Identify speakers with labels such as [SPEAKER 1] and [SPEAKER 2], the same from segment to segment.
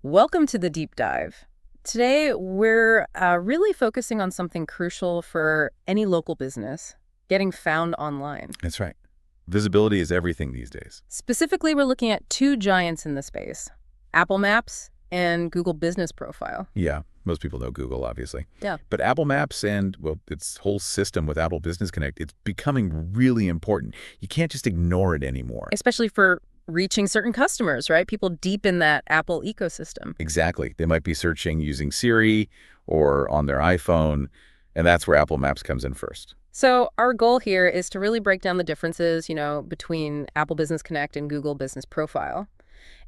[SPEAKER 1] Welcome to the deep dive. Today, we're really focusing on something crucial for any local business, getting found online.
[SPEAKER 2] That's right. Visibility is everything these days.
[SPEAKER 1] Specifically, we're looking at two giants in the space, Apple Maps and Google Business Profile.
[SPEAKER 2] Yeah, most people know Google, obviously.
[SPEAKER 1] Yeah.
[SPEAKER 2] But Apple Maps and, well, its whole system with Apple Business Connect, it's becoming really important. You can't just ignore it anymore.
[SPEAKER 1] Especially for reaching certain customers, right? People deep in that Apple ecosystem.
[SPEAKER 2] Exactly. They might be searching using Siri or on their iPhone, and that's where Apple Maps comes in first.
[SPEAKER 1] So our goal here is to really break down the differences, between Apple Business Connect and Google Business Profile.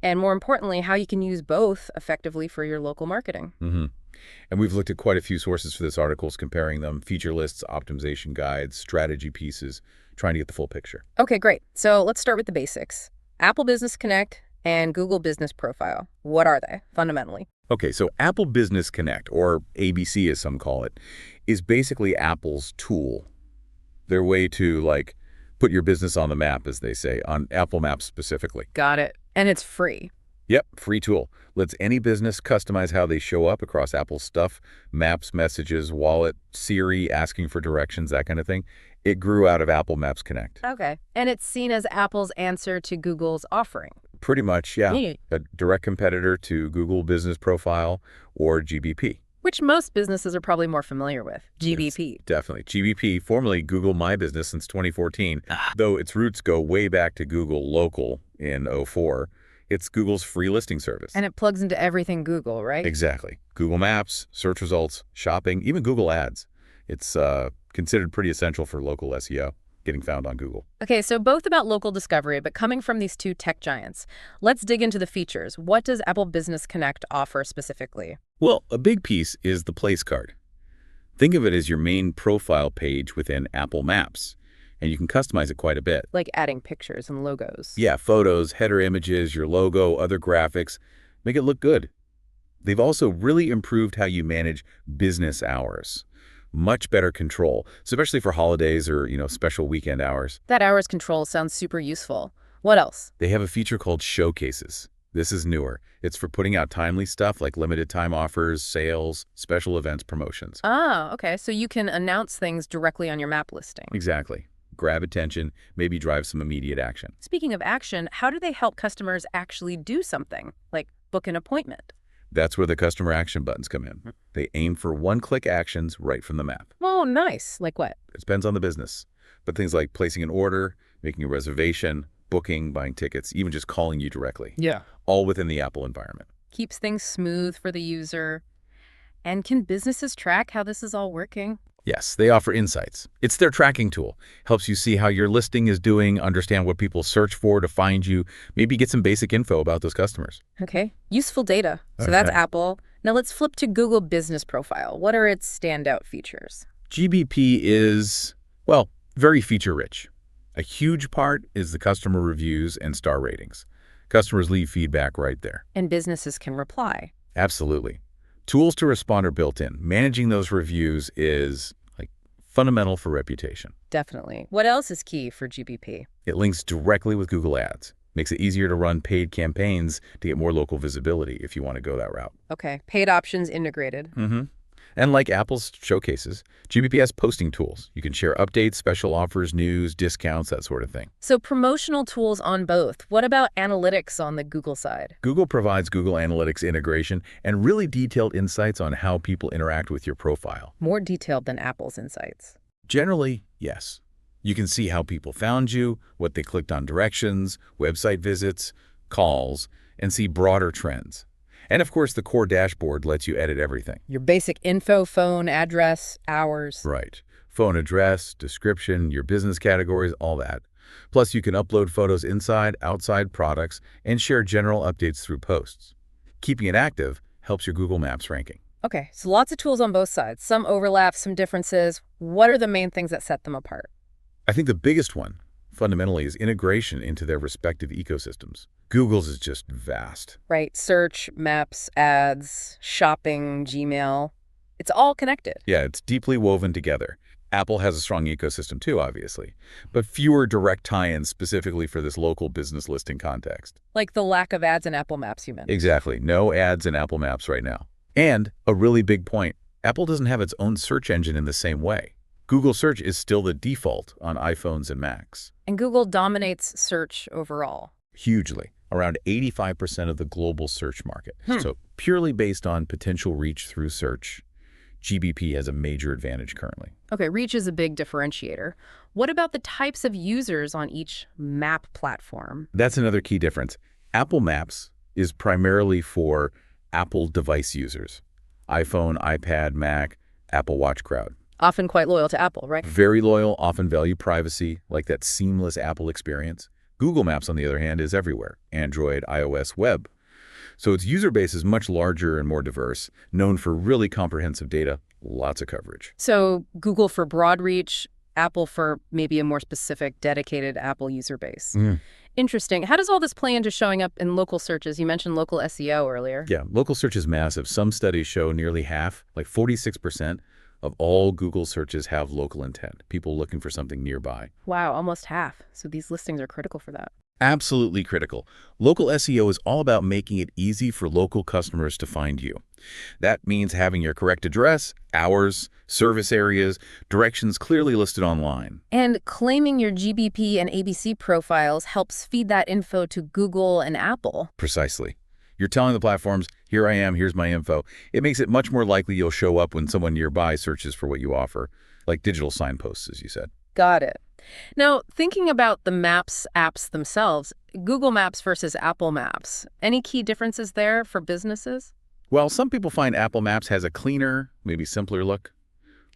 [SPEAKER 1] And more importantly, how you can use both effectively for your local marketing.
[SPEAKER 2] And we've looked at quite a few sources for this articles, comparing them, feature lists, optimization guides, strategy pieces, trying to get the full picture.
[SPEAKER 1] Okay, great. So let's start with the basics. Apple Business Connect and Google Business Profile. What are they, fundamentally?
[SPEAKER 2] Okay, so Apple Business Connect, or ABC as some call it, is basically Apple's tool. Their way to, like, put your business on the map, as they say, on Apple Maps specifically.
[SPEAKER 1] Got it. And it's free.
[SPEAKER 2] Yep, free tool. Lets any business customize how they show up across Apple's stuff, Maps, Messages, Wallet, Siri, asking for directions, that kind of thing. It grew out of Apple Maps Connect.
[SPEAKER 1] Okay. And it's seen as Apple's answer to Google's offering.
[SPEAKER 2] Pretty much, yeah.
[SPEAKER 1] Yeah.
[SPEAKER 2] A direct competitor to Google Business Profile or GBP.
[SPEAKER 1] Which most businesses are probably more familiar with, GBP.
[SPEAKER 2] Definitely. GBP, formerly Google My Business since 2014, though its roots go way back to Google Local in '04. It's Google's free listing service.
[SPEAKER 1] And it plugs into everything Google, right?
[SPEAKER 2] Exactly. Google Maps, search results, shopping, even Google Ads. It's considered pretty essential for local SEO, getting found on Google.
[SPEAKER 1] Okay, so both about local discovery, but coming from these two tech giants. Let's dig into the features. What does Apple Business Connect offer specifically?
[SPEAKER 2] Well, a big piece is the place card. Think of it as your main profile page within Apple Maps, and you can customize it quite a bit.
[SPEAKER 1] Like adding pictures and logos.
[SPEAKER 2] Yeah, photos, header images, your logo, other graphics. Make it look good. They've also really improved how you manage business hours. Much better control, especially for holidays or, special weekend hours.
[SPEAKER 1] That hours control sounds super useful. What else?
[SPEAKER 2] They have a feature called Showcases. This is newer. It's for putting out timely stuff like limited time offers, sales, special events, promotions.
[SPEAKER 1] Ah, okay. So you can announce things directly on your map listing.
[SPEAKER 2] Exactly. Grab attention, maybe drive some immediate action.
[SPEAKER 1] Speaking of action, how do they help customers actually do something, like book an appointment?
[SPEAKER 2] That's where the customer action buttons come in. They aim for one-click actions right from the map.
[SPEAKER 1] Oh, nice. Like what?
[SPEAKER 2] It depends on the business, but things like placing an order, making a reservation, booking, buying tickets, even just calling you directly.
[SPEAKER 1] Yeah.
[SPEAKER 2] All within the Apple environment.
[SPEAKER 1] Keeps things smooth for the user. And can businesses track how this is all working?
[SPEAKER 2] Yes, they offer insights. It's their tracking tool. Helps you see how your listing is doing, understand what people search for to find you, maybe get some basic info about those customers.
[SPEAKER 1] Okay. Useful data. So that's Apple. Now let's flip to Google Business Profile. What are its standout features?
[SPEAKER 2] GBP is, well, very feature-rich. A huge part is the customer reviews and star ratings. Customers leave feedback right there.
[SPEAKER 1] And businesses can reply.
[SPEAKER 2] Absolutely. Tools to respond are built in. Managing those reviews is fundamental for reputation.
[SPEAKER 1] Definitely. What else is key for GBP?
[SPEAKER 2] It links directly with Google Ads. Makes it easier to run paid campaigns to get more local visibility if you want to go that route.
[SPEAKER 1] Okay. Paid options integrated.
[SPEAKER 2] And like Apple's Showcases, GBP has posting tools. You can share updates, special offers, news, discounts, that sort of thing.
[SPEAKER 1] So promotional tools on both. What about analytics on the Google side?
[SPEAKER 2] Google provides Google Analytics integration and really detailed insights on how people interact with your profile.
[SPEAKER 1] More detailed than Apple's insights.
[SPEAKER 2] Generally, yes. You can see how people found you, what they clicked on directions, website visits, calls, and see broader trends. And of course, the core dashboard lets you edit everything.
[SPEAKER 1] Your basic info, phone, address, hours.
[SPEAKER 2] Right. Phone address, description, your business categories, all that. Plus, you can upload photos inside, outside products, and share general updates through posts. Keeping it active helps your Google Maps ranking.
[SPEAKER 1] Okay, so lots of tools on both sides. Some overlap, some differences. What are the main things that set them apart?
[SPEAKER 2] I think the biggest one, fundamentally, is integration into their respective ecosystems. Google's is just vast.
[SPEAKER 1] Right, search, maps, ads, shopping, Gmail. It's all connected.
[SPEAKER 2] Yeah, it's deeply woven together. Apple has a strong ecosystem too, obviously, but fewer direct tie-ins specifically for this local business listing context.
[SPEAKER 1] Like the lack of ads in Apple Maps you mentioned.
[SPEAKER 2] Exactly. No ads in Apple Maps right now. And a really big point, Apple doesn't have its own search engine in the same way. Google Search is still the default on iPhones and Macs.
[SPEAKER 1] And Google dominates search overall.
[SPEAKER 2] Hugely. Around 85% of the global search market. So purely based on potential reach through search, GBP has a major advantage currently.
[SPEAKER 1] Okay, reach is a big differentiator. What about the types of users on each map platform?
[SPEAKER 2] That's another key difference. Apple Maps is primarily for Apple device users. iPhone, iPad, Mac, Apple Watch crowd.
[SPEAKER 1] Often quite loyal to Apple, right?
[SPEAKER 2] Very loyal, often value privacy, like that seamless Apple experience. Google Maps, on the other hand, is everywhere. Android, iOS, web. So its user base is much larger and more diverse, known for really comprehensive data, lots of coverage.
[SPEAKER 1] So Google for broad reach, Apple for maybe a more specific, dedicated Apple user base. Interesting. How does all this play into showing up in local searches? You mentioned local SEO earlier.
[SPEAKER 2] Yeah, local search is massive. Some studies show nearly half, like 46%, of all Google searches have local intent, people looking for something nearby.
[SPEAKER 1] Wow, almost half. So these listings are critical for that.
[SPEAKER 2] Absolutely critical. Local SEO is all about making it easy for local customers to find you. That means having your correct address, hours, service areas, directions clearly listed online.
[SPEAKER 1] And claiming your GBP and ABC profiles helps feed that info to Google and Apple.
[SPEAKER 2] Precisely. You're telling the platforms, here I am, here's my info. It makes it much more likely you'll show up when someone nearby searches for what you offer, like digital signposts, as you said.
[SPEAKER 1] Got it. Now, thinking about the Maps apps themselves, Google Maps versus Apple Maps, any key differences there for businesses?
[SPEAKER 2] Well, some people find Apple Maps has a cleaner, maybe simpler look,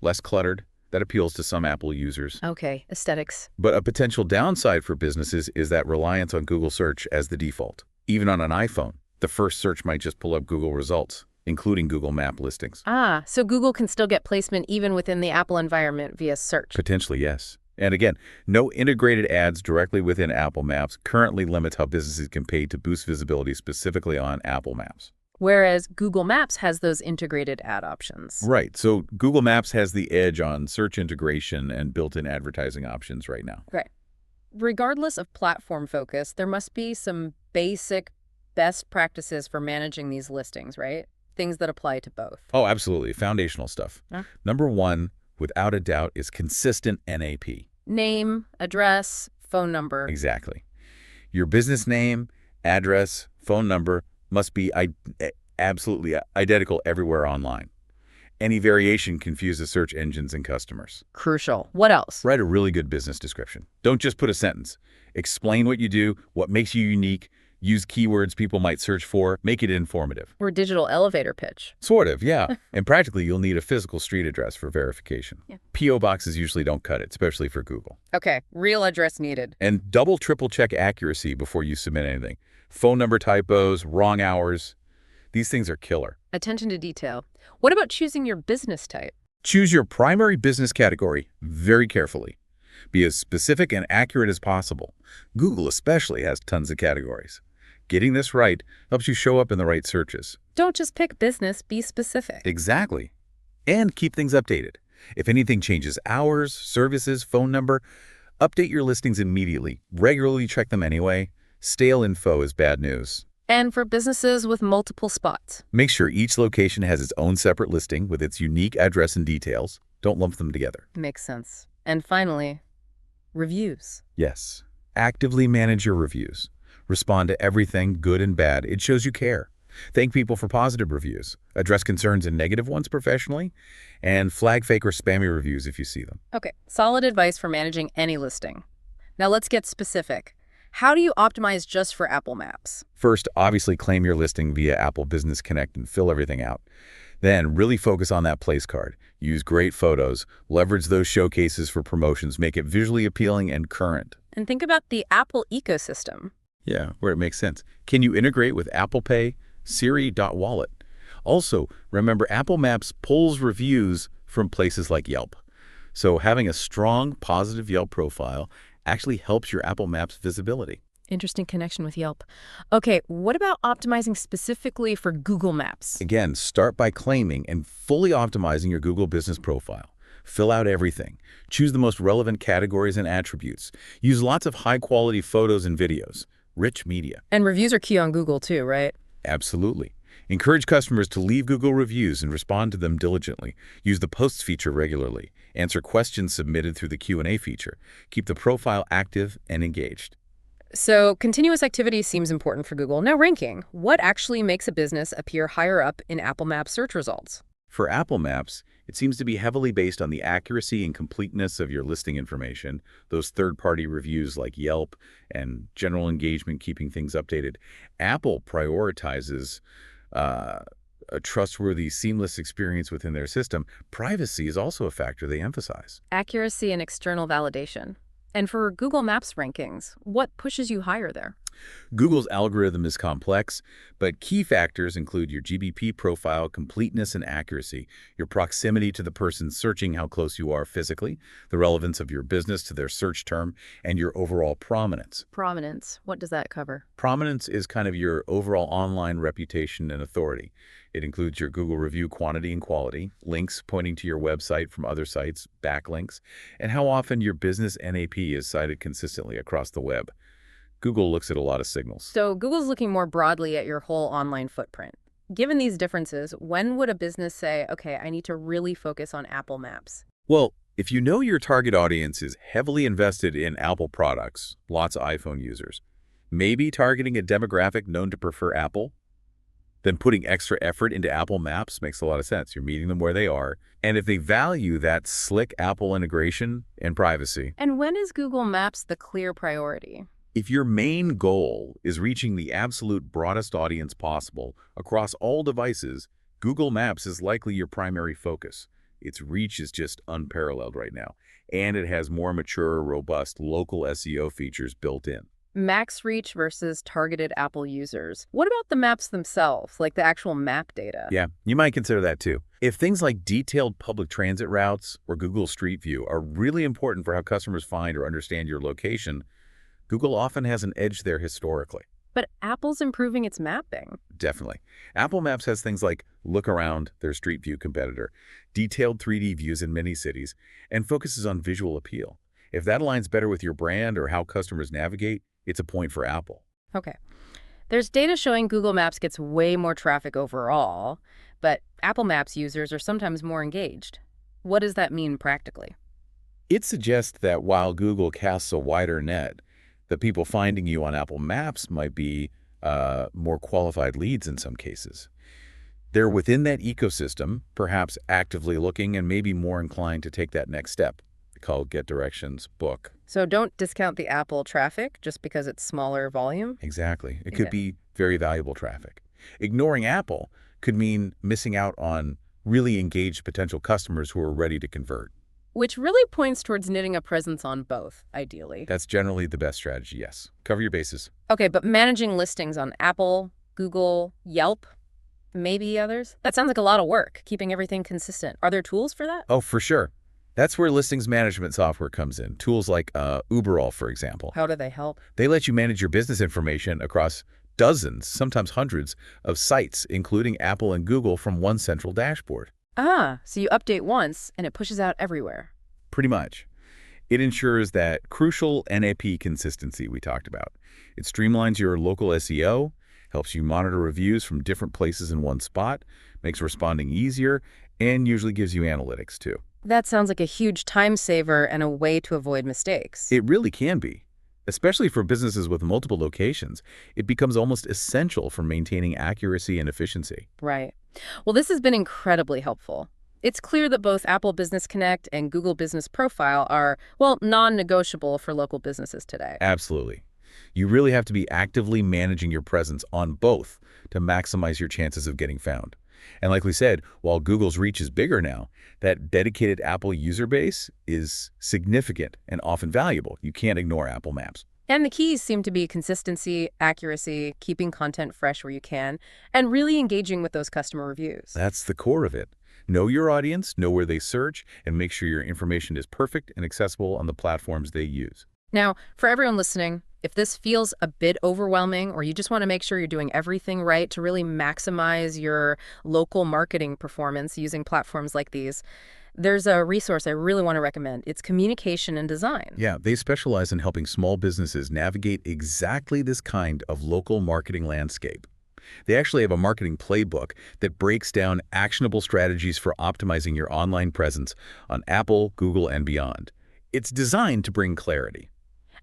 [SPEAKER 2] less cluttered. That appeals to some Apple users.
[SPEAKER 1] Okay, aesthetics.
[SPEAKER 2] But a potential downside for businesses is that reliance on Google Search as the default. Even on an iPhone, the first search might just pull up Google results, including Google Map listings.
[SPEAKER 1] Ah, so Google can still get placement even within the Apple environment via search.
[SPEAKER 2] Potentially, yes. And again, no integrated ads directly within Apple Maps currently limits how businesses can pay to boost visibility specifically on Apple Maps.
[SPEAKER 1] Whereas Google Maps has those integrated ad options.
[SPEAKER 2] Right. So Google Maps has the edge on search integration and built-in advertising options right now.
[SPEAKER 1] Right. Regardless of platform focus, there must be some basic best practices for managing these listings, right? Things that apply to both.
[SPEAKER 2] Oh, absolutely. Foundational stuff.
[SPEAKER 1] Yeah.
[SPEAKER 2] Number one, without a doubt, is consistent NAP.
[SPEAKER 1] Name, address, phone number.
[SPEAKER 2] Exactly. Your business name, address, phone number must be absolutely identical everywhere online. Any variation confuses search engines and customers.
[SPEAKER 1] Crucial. What else?
[SPEAKER 2] Write a really good business description. Don't just put a sentence. Explain what you do, what makes you unique, use keywords people might search for, make it informative.
[SPEAKER 1] Or digital elevator pitch.
[SPEAKER 2] Sort of, yeah. And practically, you'll need a physical street address for verification.
[SPEAKER 1] Yeah.
[SPEAKER 2] P.O. boxes usually don't cut it, especially for Google.
[SPEAKER 1] Okay, real address needed.
[SPEAKER 2] And double, triple check accuracy before you submit anything. Phone number typos, wrong hours. These things are killer.
[SPEAKER 1] Attention to detail. What about choosing your business type?
[SPEAKER 2] Choose your primary business category very carefully. Be as specific and accurate as possible. Google especially has tons of categories. Getting this right helps you show up in the right searches.
[SPEAKER 1] Don't just pick business, be specific.
[SPEAKER 2] Exactly. And keep things updated. If anything changes, hours, services, phone number, update your listings immediately. Regularly check them anyway. Stale info is bad news.
[SPEAKER 1] And for businesses with multiple spots.
[SPEAKER 2] Make sure each location has its own separate listing with its unique address and details. Don't lump them together.
[SPEAKER 1] Makes sense. And finally, reviews.
[SPEAKER 2] Yes. Actively manage your reviews. Respond to everything, good and bad. It shows you care. Thank people for positive reviews. Address concerns and negative ones professionally. And flag fake or spammy reviews if you see them.
[SPEAKER 1] Okay, solid advice for managing any listing. Now let's get specific. How do you optimize just for Apple Maps?
[SPEAKER 2] First, obviously claim your listing via Apple Business Connect and fill everything out. Then really focus on that place card. Use great photos. Leverage those showcases for promotions. Make it visually appealing and current.
[SPEAKER 1] And think about the Apple ecosystem.
[SPEAKER 2] Yeah, where it makes sense. Can you integrate with Apple Pay, Siri.wallet? Also, remember Apple Maps pulls reviews from places like Yelp. So having a strong, positive Yelp profile actually helps your Apple Maps visibility.
[SPEAKER 1] Interesting connection with Yelp. Okay, what about optimizing specifically for Google Maps?
[SPEAKER 2] Again, start by claiming and fully optimizing your Google business profile. Fill out everything. Choose the most relevant categories and attributes. Use lots of high-quality photos and videos. Rich media.
[SPEAKER 1] And reviews are key on Google too, right?
[SPEAKER 2] Absolutely. Encourage customers to leave Google reviews and respond to them diligently. Use the posts feature regularly. Answer questions submitted through the Q&A feature. Keep the profile active and engaged.
[SPEAKER 1] So continuous activity seems important for Google. Now ranking. What actually makes a business appear higher up in Apple Maps search results?
[SPEAKER 2] For Apple Maps, it seems to be heavily based on the accuracy and completeness of your listing information, those third-party reviews like Yelp, and general engagement keeping things updated. Apple prioritizes a trustworthy, seamless experience within their system. Privacy is also a factor they emphasize.
[SPEAKER 1] Accuracy and external validation. And for Google Maps rankings, what pushes you higher there?
[SPEAKER 2] Google's algorithm is complex, but key factors include your GBP profile, completeness and accuracy, your proximity to the person searching, how close you are physically, the relevance of your business to their search term, and your overall prominence.
[SPEAKER 1] Prominence. What does that cover?
[SPEAKER 2] Prominence is kind of your overall online reputation and authority. It includes your Google review quantity and quality, links pointing to your website from other sites, backlinks, and how often your business NAP is cited consistently across the web. Google looks at a lot of signals.
[SPEAKER 1] So Google's looking more broadly at your whole online footprint. Given these differences, when would a business say, okay, I need to really focus on Apple Maps?
[SPEAKER 2] Well, if you know your target audience is heavily invested in Apple products, lots of iPhone users, maybe targeting a demographic known to prefer Apple, then putting extra effort into Apple Maps makes a lot of sense. You're meeting them where they are. And if they value that slick Apple integration and privacy.
[SPEAKER 1] And when is Google Maps the clear priority?
[SPEAKER 2] If your main goal is reaching the absolute broadest audience possible across all devices, Google Maps is likely your primary focus. Its reach is just unparalleled right now, and it has more mature, robust local SEO features built in.
[SPEAKER 1] Max reach versus targeted Apple users. What about the maps themselves, like the actual map data?
[SPEAKER 2] Yeah, you might consider that too. If things like detailed public transit routes or Google Street View are really important for how customers find or understand your location, Google often has an edge there historically.
[SPEAKER 1] But Apple's improving its mapping.
[SPEAKER 2] Definitely. Apple Maps has things like Look Around, their Street View competitor, detailed 3D views in many cities, and focuses on visual appeal. If that aligns better with your brand or how customers navigate, it's a point for Apple.
[SPEAKER 1] Okay. There's data showing Google Maps gets way more traffic overall, but Apple Maps users are sometimes more engaged. What does that mean practically?
[SPEAKER 2] It suggests that while Google casts a wider net, the people finding you on Apple Maps might be more qualified leads in some cases. They're within that ecosystem, perhaps actively looking and maybe more inclined to take that next step, called Get Directions, Book.
[SPEAKER 1] So don't discount the Apple traffic just because it's smaller volume?
[SPEAKER 2] Exactly. It could be very valuable traffic. Ignoring Apple could mean missing out on really engaged potential customers who are ready to convert.
[SPEAKER 1] Which really points towards knitting a presence on both, ideally.
[SPEAKER 2] That's generally the best strategy, yes. Cover your bases.
[SPEAKER 1] Okay, but managing listings on Apple, Google, Yelp, maybe others? That sounds like a lot of work, keeping everything consistent. Are there tools for that?
[SPEAKER 2] Oh, for sure. That's where listings management software comes in. Tools like Uberall, for example.
[SPEAKER 1] How do they help?
[SPEAKER 2] They let you manage your business information across dozens, sometimes hundreds, of sites, including Apple and Google, from one central dashboard.
[SPEAKER 1] Ah, so you update once and it pushes out everywhere.
[SPEAKER 2] Pretty much. It ensures that crucial NAP consistency we talked about. It streamlines your local SEO, helps you monitor reviews from different places in one spot, makes responding easier, and usually gives you analytics too.
[SPEAKER 1] That sounds like a huge time saver and a way to avoid mistakes.
[SPEAKER 2] It really can be. Especially for businesses with multiple locations, it becomes almost essential for maintaining accuracy and efficiency.
[SPEAKER 1] Right. Well, this has been incredibly helpful. It's clear that both Apple Business Connect and Google Business Profile are, well, non-negotiable for local businesses today.
[SPEAKER 2] Absolutely. You really have to be actively managing your presence on both to maximize your chances of getting found. And like we said, while Google's reach is bigger now, that dedicated Apple user base is significant and often valuable. You can't ignore Apple Maps.
[SPEAKER 1] And the keys seem to be consistency, accuracy, keeping content fresh where you can, and really engaging with those customer reviews.
[SPEAKER 2] That's the core of it. Know your audience, know where they search, and make sure your information is perfect and accessible on the platforms they use.
[SPEAKER 1] Now, for everyone listening, if this feels a bit overwhelming or you just want to make sure you're doing everything right to really maximize your local marketing performance using platforms like these, There's a resource I really want to recommend. It's Communication and Design.
[SPEAKER 2] Yeah, they specialize in helping small businesses navigate exactly this kind of local marketing landscape. They actually have a marketing playbook that breaks down actionable strategies for optimizing your online presence on Apple, Google, and beyond. It's designed to bring clarity.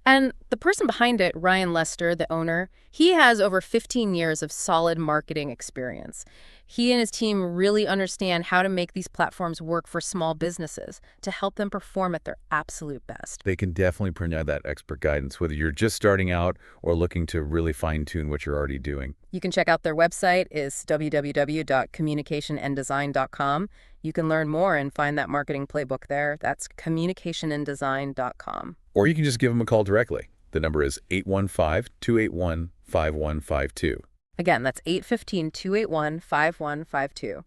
[SPEAKER 1] And the person behind it, Ryan Lester, the owner, he has over 15 years of solid marketing experience. He and his team really understand how to make these platforms work for small businesses to help them perform at their absolute best.
[SPEAKER 2] They can definitely provide that expert guidance, whether you're just starting out or looking to really fine-tune what you're already doing.
[SPEAKER 1] You can check out their website is www.communicationanddesign.com. You can learn more and find that marketing playbook there. That's communicationanddesign.com.
[SPEAKER 2] Or you can just give them a call directly. The number is 815-281-5152.
[SPEAKER 1] Again, that's 815-281-5152.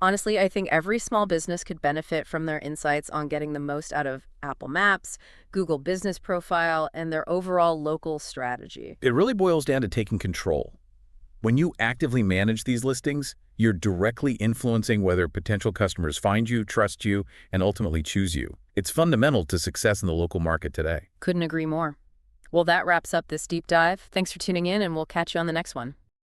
[SPEAKER 1] Honestly, I think every small business could benefit from their insights on getting the most out of Apple Maps, Google Business Profile, and their overall local strategy.
[SPEAKER 2] It really boils down to taking control. When you actively manage these listings, you're directly influencing whether potential customers find you, trust you, and ultimately choose you. It's fundamental to success in the local market today.
[SPEAKER 1] Couldn't agree more. Well, that wraps up this deep dive. Thanks for tuning in, and we'll catch you on the next one.